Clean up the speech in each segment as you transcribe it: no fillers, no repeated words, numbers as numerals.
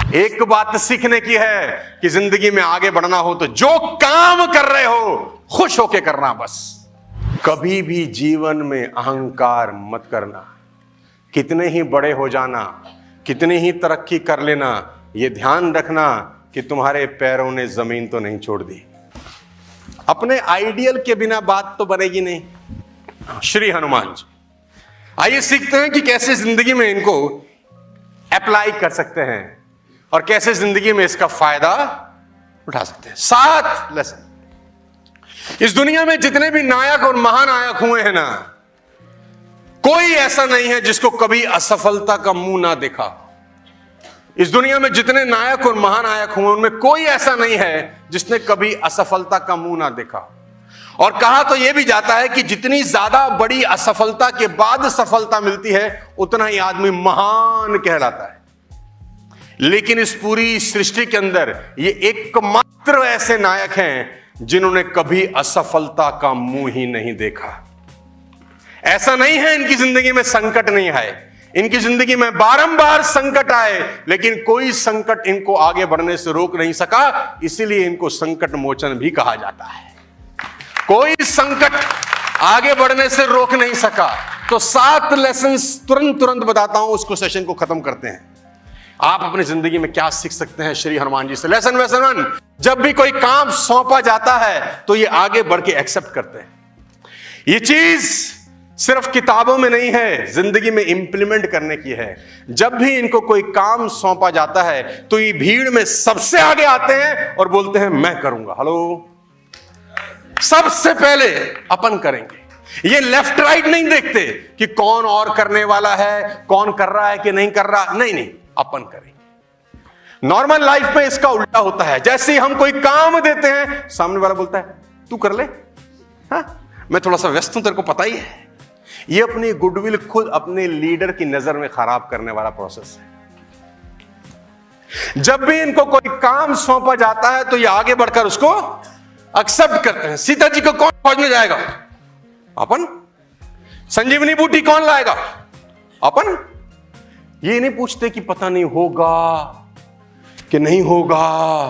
एक बात सीखने की है कि जिंदगी में आगे बढ़ना हो तो जो काम कर रहे हो खुश होके करना। बस कभी भी जीवन में अहंकार मत करना। कितने ही बड़े हो जाना, कितनी ही तरक्की कर लेना, यह ध्यान रखना कि तुम्हारे पैरों ने जमीन तो नहीं छोड़ दी। अपने आइडियल के बिना बात तो बनेगी नहीं। श्री हनुमान जी, आइए सीखते हैं कि कैसे जिंदगी में इनको अप्लाई कर सकते हैं और कैसे जिंदगी में इसका फायदा उठा सकते हैं। 7 लेसन। इस दुनिया में जितने भी नायक और महानायक हुए हैं ना, कोई ऐसा नहीं है जिसको कभी असफलता का मुंह ना देखा। इस दुनिया में जितने नायक और महानायक हुए उनमें कोई ऐसा नहीं है जिसने कभी असफलता का मुंह ना देखा। और कहा तो यह भी जाता है कि जितनी ज्यादा बड़ी असफलता के बाद सफलता मिलती है उतना ही आदमी महान कहलाता है। लेकिन इस पूरी सृष्टि के अंदर ये एकमात्र ऐसे नायक हैं जिन्होंने कभी असफलता का मुंह ही नहीं देखा। ऐसा नहीं है इनकी जिंदगी में संकट नहीं आए, इनकी जिंदगी में बारंबार संकट आए, लेकिन कोई संकट इनको आगे बढ़ने से रोक नहीं सका। इसीलिए इनको संकट मोचन भी कहा जाता है। कोई संकट आगे बढ़ने से रोक नहीं सका। तो 7 लेसन तुरंत बताता हूं, उसको सेशन को खत्म करते हैं। आप अपनी जिंदगी में क्या सीख सकते हैं श्री हनुमान जी से। लेसन 1, जब भी कोई काम सौंपा जाता है तो ये आगे बढ़ के एक्सेप्ट करते हैं। ये चीज सिर्फ किताबों में नहीं है, जिंदगी में इंप्लीमेंट करने की है। जब भी इनको कोई काम सौंपा जाता है तो ये भीड़ में सबसे आगे आते हैं और बोलते हैं मैं करूंगा। हेलो, सबसे पहले अपन करेंगे। ये लेफ्ट राइट नहीं देखते कि कौन और करने वाला है, कौन कर रहा है कि नहीं कर रहा। नहीं, अपन करेंगे। नॉर्मल लाइफ में इसका उल्टा होता है। जैसे ही हम कोई काम देते हैं, सामने वाला बोलता है तू कर ले, हाँ मैं थोड़ा सा व्यस्त हूं, तेरे को पता ही है। ये अपनी गुडविल खुद अपने लीडर की नजर में खराब करने वाला प्रोसेस है। जब भी इनको कोई काम सौंपा जाता है तो ये आगे बढ़कर उसको एक्सेप्ट करते हैं। सीता जी को कौन खोजने जाएगा? अपन। संजीवनी बूटी कौन लाएगा? अपन। ये नहीं पूछते कि पता नहीं होगा कि नहीं होगा,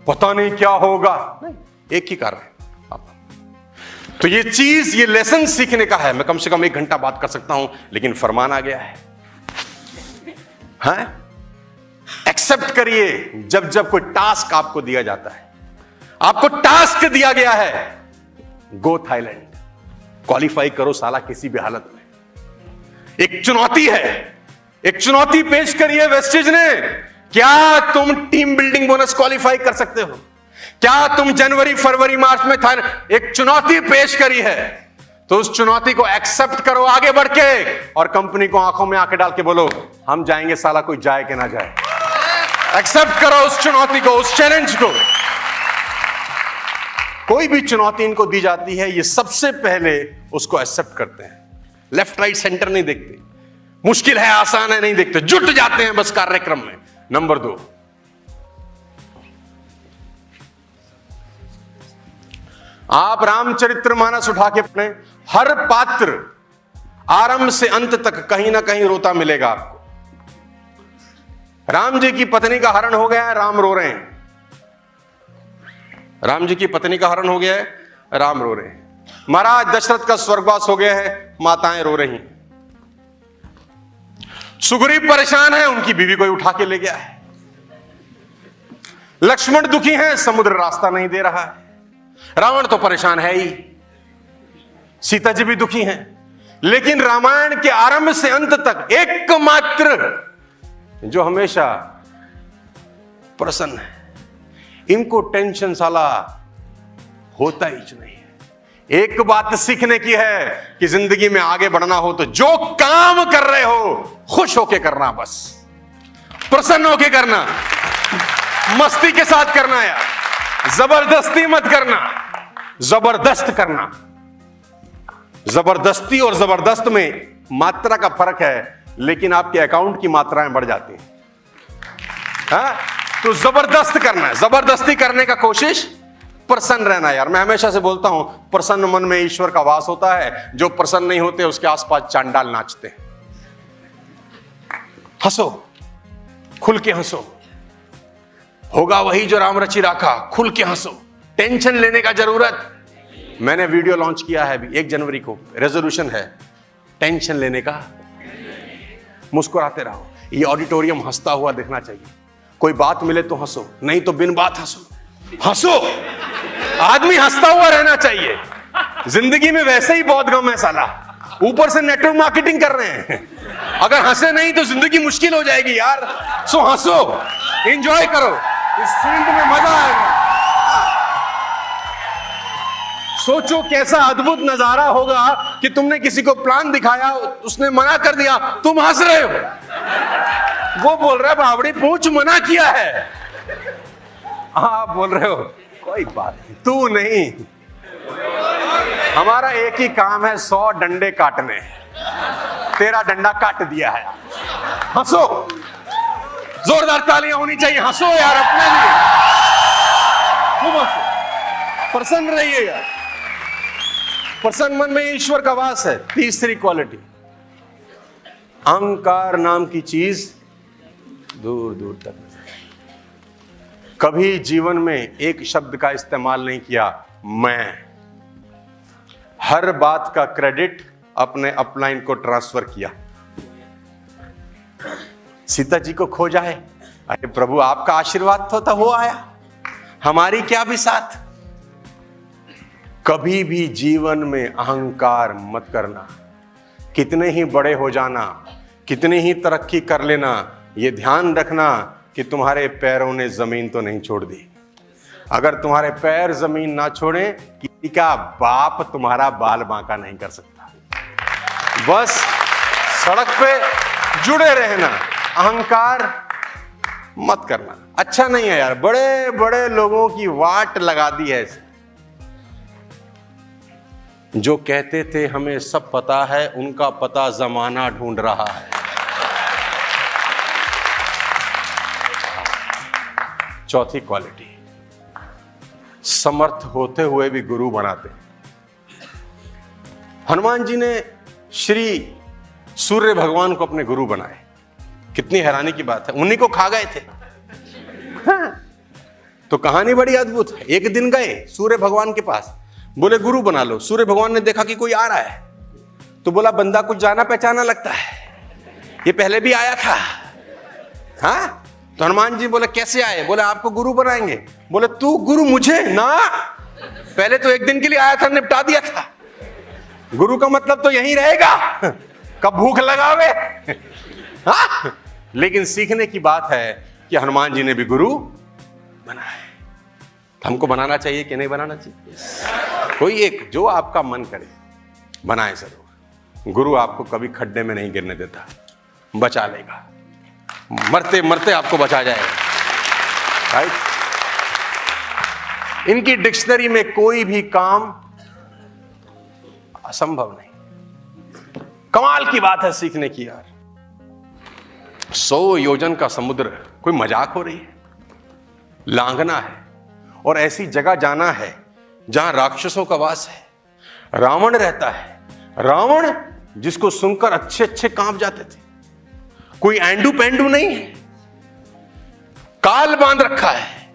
पता नहीं क्या होगा। नहीं, एक ही कारण है अपन। तो ये चीज, ये लेसन सीखने का है। मैं कम से कम 1 घंटा बात कर सकता हूं, लेकिन फरमान आ गया है। हाँ? एक्सेप्ट करिए। जब कोई टास्क आपको दिया जाता है, आपको टास्क दिया गया है, गो थाईलैंड, क्वालिफाई करो साला किसी भी हालत में। एक चुनौती है, एक चुनौती पेश करिए वेस्टेज ने। क्या तुम टीम बिल्डिंग बोनस क्वालिफाई कर सकते हो? क्या तुम जनवरी फरवरी मार्च में थाईलैंड, एक चुनौती पेश करी है तो उस चुनौती को एक्सेप्ट करो आगे बढ़ के, और कंपनी को आंखों में आंखें डाल के बोलो हम जाएंगे, साला कोई जाए कि ना जाए। एक्सेप्ट करो उस चुनौती को, उस चैलेंज को। कोई भी चुनौती इनको दी जाती है, ये सबसे पहले उसको एक्सेप्ट करते हैं। लेफ्ट राइट सेंटर नहीं देखते, मुश्किल है आसान है नहीं देखते, जुट जाते हैं बस कार्यक्रम में। नंबर 2, आप रामचरितमानस उठा के पढ़ें, हर पात्र आरंभ से अंत तक कहीं ना कहीं रोता मिलेगा आपको। राम जी की पत्नी का हरण हो गया है, राम रो रहे हैं। राम जी की पत्नी का हरण हो गया है, राम रो रहे हैं। महाराज दशरथ का स्वर्गवास हो गया है, माताएं रो रही हैं। सुग्रीव परेशान है, उनकी बीवी कोई उठा के ले गया है। लक्ष्मण दुखी हैं, समुद्र रास्ता नहीं दे रहा है। रावण तो परेशान है ही, सीता जी भी दुखी हैं। लेकिन रामायण के आरंभ से अंत तक एकमात्र जो हमेशा प्रसन्न है, इनको टेंशन साला होता ही नहीं है। एक बात सीखने की है कि जिंदगी में आगे बढ़ना हो तो जो काम कर रहे हो खुश होके करना। बस प्रसन्न होके करना, मस्ती के साथ करना यार, जबरदस्ती मत करना, जबरदस्त करना। जबरदस्ती और जबरदस्त में मात्रा का फर्क है, लेकिन आपके अकाउंट की मात्राएं बढ़ जाती हैं। हाँ? तो जबरदस्त करना है, जबरदस्ती करने का कोशिश, प्रसन्न रहना यार। मैं हमेशा से बोलता हूं, प्रसन्न मन में ईश्वर का वास होता है। जो प्रसन्न नहीं होते उसके आसपास चांडाल नाचते हैं। हंसो, खुल के हंसो, होगा वही जो राम रचि राखा, खुल के हंसो, टेंशन लेने का जरूरत। मैंने वीडियो लॉन्च किया है अभी 1 जनवरी को, रेजोल्यूशन है टेंशन लेने का, मुस्कुराते रहो। ये ऑडिटोरियम हंसता हुआ दिखना चाहिए। कोई बात मिले तो हंसो, नहीं तो बिन बात हंसो। हंसो, आदमी हंसता हुआ रहना चाहिए। जिंदगी में वैसे ही बहुत गम है साला, ऊपर से नेटवर्क मार्केटिंग कर रहे हैं। अगर हंसे नहीं तो जिंदगी मुश्किल हो जाएगी यार। सो हंसो, एंजॉय करो, इस फील्ड में मजा आएगा। सोचो कैसा अद्भुत नजारा होगा कि तुमने किसी को प्लान दिखाया, उसने मना कर दिया, तुम हंस रहे हो। वो बोल रहा है बावड़ी पूछ मना किया है, आप बोल रहे हो कोई बात नहीं, तू नहीं। हमारा एक ही काम है, 100 डंडे काटने, तेरा डंडा काट दिया है। हंसो, जोरदार तालियां होनी चाहिए। हंसो यार अपने लिए, खूब हंसो, प्रसन्न रहिएगा। प्रसन्न मन में ईश्वर का वास है। तीसरी क्वालिटी, अहंकार नाम की चीज दूर दूर तक। कभी जीवन में एक शब्द का इस्तेमाल नहीं किया मैं। हर बात का क्रेडिट अपने अपलाइन को ट्रांसफर किया। सीता जी को खोजा है, अरे प्रभु आपका आशीर्वाद तो वो आया, हमारी क्या भी साथ। कभी भी जीवन में अहंकार मत करना। कितने ही बड़े हो जाना, कितनी ही तरक्की कर लेना, यह ध्यान रखना कि तुम्हारे पैरों ने जमीन तो नहीं छोड़ दी। अगर तुम्हारे पैर जमीन ना छोड़े, किसी का बाप तुम्हारा बाल बांका नहीं कर सकता। बस सड़क पे जुड़े रहना, अहंकार मत करना। अच्छा नहीं है यार, बड़े बड़े लोगों की वाट लगा दी है। जो कहते थे हमें सब पता है, उनका पता जमाना ढूंढ रहा है। चौथी क्वालिटी, समर्थ होते हुए भी गुरु बनाते। हनुमान जी ने श्री सूर्य भगवान को अपने गुरु बनाए। कितनी हैरानी की बात है, उन्हीं को खा गए थे। हाँ। तो कहानी बड़ी अद्भुत है। एक दिन गए सूर्य भगवान के पास, बोले गुरु बना लो। सूर्य भगवान ने देखा कि कोई आ रहा है, तो बोला बंदा कुछ जाना पहचाना लगता है, ये पहले भी आया था। हाँ, तो हनुमान जी बोले कैसे आए? बोले आपको गुरु बनाएंगे। बोले तू गुरु मुझे ना, पहले तो एक दिन के लिए आया था, निपटा दिया था। गुरु का मतलब तो यहीं रहेगा, कब भूख लगावे। हाँ? लेकिन सीखने की बात है कि हनुमान जी ने भी गुरु बनाए। हमको बनाना चाहिए कि नहीं बनाना चाहिए? कोई एक जो आपका मन करे बनाए जरूर। गुरु आपको कभी खड्डे में नहीं गिरने देता, बचा लेगा, मरते मरते आपको बचा जाएगा। राइट? इनकी डिक्शनरी में कोई भी काम असंभव नहीं। कमाल की बात है सीखने की यार। 100 योजन का समुद्र, कोई मजाक हो रही है? लांघना है और ऐसी जगह जाना है जहां राक्षसों का वास है। रावण रहता है, रावण जिसको सुनकर अच्छे अच्छे कांप जाते थे। कोई एंडू पेंडू नहीं है, काल बांध रखा है,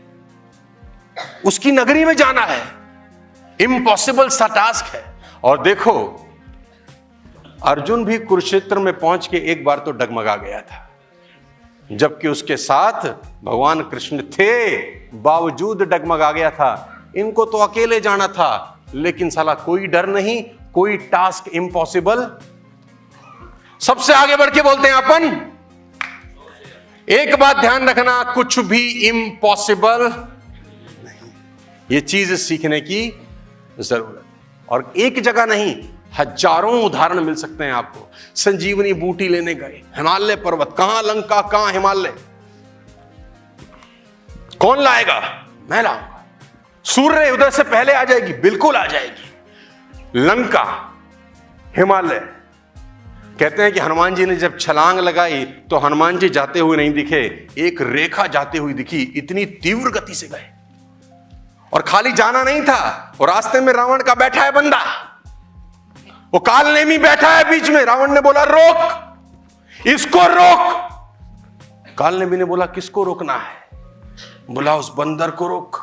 उसकी नगरी में जाना है। इम्पॉसिबल सा टास्क है। और देखो अर्जुन भी कुरुक्षेत्र में पहुंच के एक बार तो डगमगा गया था, जबकि उसके साथ भगवान कृष्ण थे, बावजूद डगमगा गया था। इनको तो अकेले जाना था, लेकिन साला कोई डर नहीं, कोई टास्क इम्पॉसिबल। सबसे आगे बढ़ के बोलते हैं अपन। एक बात ध्यान रखना, कुछ भी इम्पॉसिबल नहीं। ये चीज सीखने की जरूरत। और एक जगह नहीं, हजारों उदाहरण मिल सकते हैं आपको। संजीवनी बूटी लेने गए, हिमालय पर्वत, कहां लंका कहां हिमालय, कौन लाएगा? मैं लाऊंगा। सूर्य उदय से पहले आ जाएगी, बिल्कुल आ जाएगी। लंका, हिमालय। कहते हैं कि हनुमान जी ने जब छलांग लगाई तो हनुमान जी जाते हुए नहीं दिखे, एक रेखा जाते हुए दिखी। इतनी तीव्र गति से गए और खाली जाना नहीं था, और रास्ते में रावण का बैठा है बंदा, वो कालनेमी बैठा है बीच में। रावण ने बोला रोक, इसको रोक। कालनेमी ने बोला किसको रोकना है? बोला उस बंदर को रोक,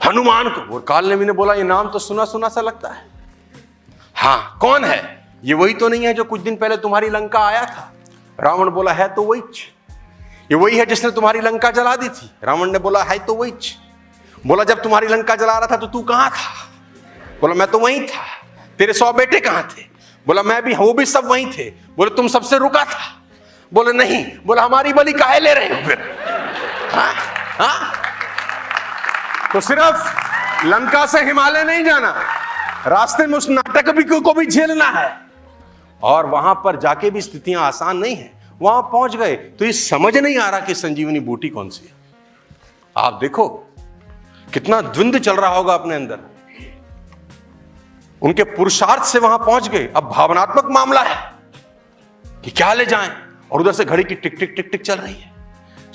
हनुमान को। और काल ने बोला ये नाम तो सुना सुना सा लगता है, हाँ कौन है ये? वही तो नहीं है जो कुछ दिन पहले तुम्हारी लंका आया था? रावण बोला है तो वही, ये वही है जिसने तुम्हारी लंका जला दी थी। रावण ने बोला है तो वही। बोला जब तुम्हारी लंका जला रहा था तो तू कहां था? बोला मैं तो वहीं था। तेरे 100 बेटे कहां थे? बोला मैं भी, वो भी सब वहीं थे। बोले तुम सबसे रुका था? बोले नहीं। बोला हमारी बलि काहे ले रहे हो फिर? हाँ? तो सिर्फ लंका से हिमालय नहीं जाना, रास्ते में उस नाटक भी को भी झेलना है। और वहां पर जाके भी स्थितियां आसान नहीं है। वहां पहुंच गए तो ये समझ नहीं आ रहा कि संजीवनी बूटी कौन सी है। आप देखो कितना द्वंद्व चल रहा होगा अपने अंदर। उनके पुरुषार्थ से वहां पहुंच गए, अब भावनात्मक मामला है कि क्या ले जाएं। और उधर से घड़ी की टिक टिक टिक टिक चल रही है।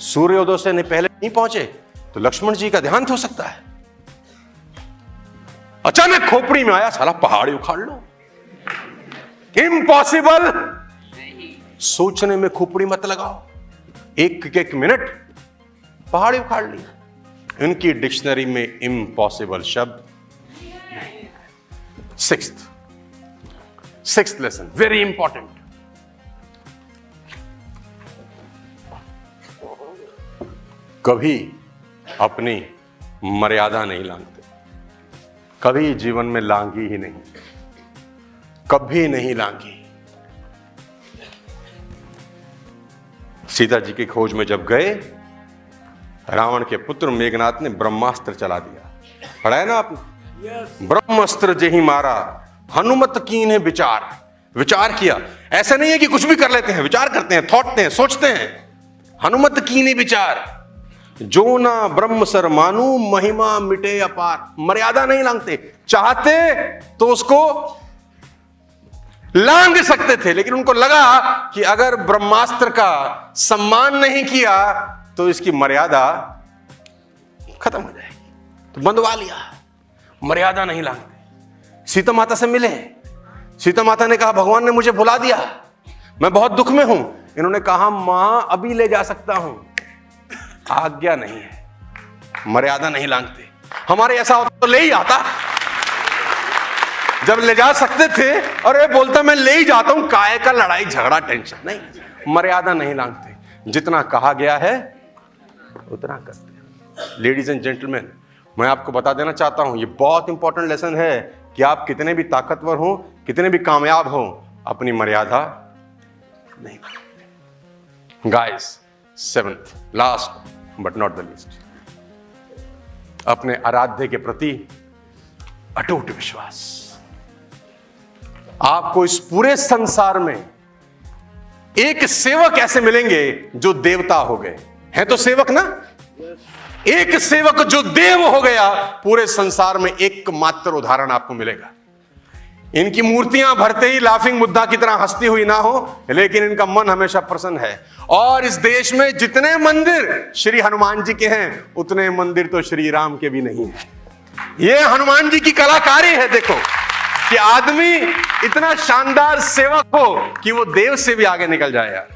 सूर्योदय से पहले नहीं पहुंचे तो लक्ष्मण जी का देहांत हो सकता है। अचानक खोपड़ी में आया, साला पहाड़ी उखाड़ लो। इम्पॉसिबल। सोचने में खोपड़ी मत लगाओ, एक एक मिनट पहाड़ी उखाड़ ली। इनकी डिक्शनरी में इम्पॉसिबल शब्द नहीं। Sixth lesson, very important. कभी अपनी मर्यादा नहीं लांघते, कभी जीवन में लांघी ही नहीं, कभी नहीं लांघी। सीता जी की खोज में जब गए, रावण के पुत्र मेघनाथ ने ब्रह्मास्त्र चला दिया। पढ़ा है ना आपने? ब्रह्मास्त्र जेहि मारा हनुमत कीन्हे विचार। विचार किया, ऐसा नहीं है कि कुछ भी कर लेते हैं, विचार करते हैं, थॉटते हैं, सोचते हैं। हनुमत कीन्हे विचार, जो ना ब्रह्म सर मानू महिमा मिटे अपार। मर्यादा नहीं लांघते, चाहते तो उसको लांघ सकते थे, लेकिन उनको लगा कि अगर ब्रह्मास्त्र का सम्मान नहीं किया तो इसकी मर्यादा खत्म हो जाएगी, तो बंधवा लिया। मर्यादा नहीं लांघते। सीता माता से मिले, सीता माता ने कहा भगवान ने मुझे भुला दिया, मैं बहुत दुख में हूं। इन्होंने कहा मां अभी ले जा सकता हूं, आज्ञा नहीं है। मर्यादा नहीं लांघते। हमारे ऐसा होता तो ले ही आता, जब ले जा सकते थे और ये बोलता मैं ले ही जाता हूं, काहे का लड़ाई झगड़ा टेंशन नहीं। मर्यादा नहीं लांघते, जितना कहा गया है उतना करते हैं। लेडीज एंड जेंटलमैन, मैं आपको बता देना चाहता हूं, ये बहुत इंपॉर्टेंट लेसन है कि आप कितने भी ताकतवर हो, कितने भी कामयाब हो, अपनी मर्यादा नहीं लांघते। Guys, 7th last but not the least, अपने आराध्य के प्रति अटूट विश्वास। आपको इस पूरे संसार में एक सेवक ऐसे मिलेंगे जो देवता हो गए हैं, तो सेवक ना, एक सेवक जो देव हो गया, पूरे संसार में एकमात्र उदाहरण आपको मिलेगा। इनकी मूर्तियां भरते ही लाफिंग बुद्धा की तरह हंसती हुई ना हो, लेकिन इनका मन हमेशा प्रसन्न है। और इस देश में जितने मंदिर श्री हनुमान जी के हैं, उतने मंदिर तो श्री राम के भी नहीं है। यह हनुमान जी की कलाकारी है। देखो कि आदमी इतना शानदार सेवक हो कि वो देव से भी आगे निकल जाए। यार,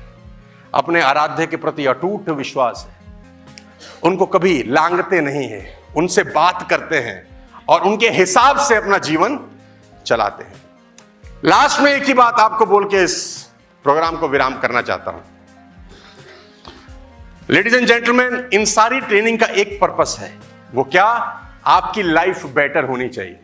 अपने आराध्य के प्रति अटूट विश्वास है। उनको कभी लांघते नहीं है, उनसे बात करते हैं और उनके हिसाब से अपना जीवन चलाते हैं। लास्ट में एक ही बात आपको बोल के इस प्रोग्राम को विराम करना चाहता हूं। लेडीज एंड जेंटलमैन, इन सारी ट्रेनिंग का एक पर्पस है। वो क्या? आपकी लाइफ बेटर होनी चाहिए।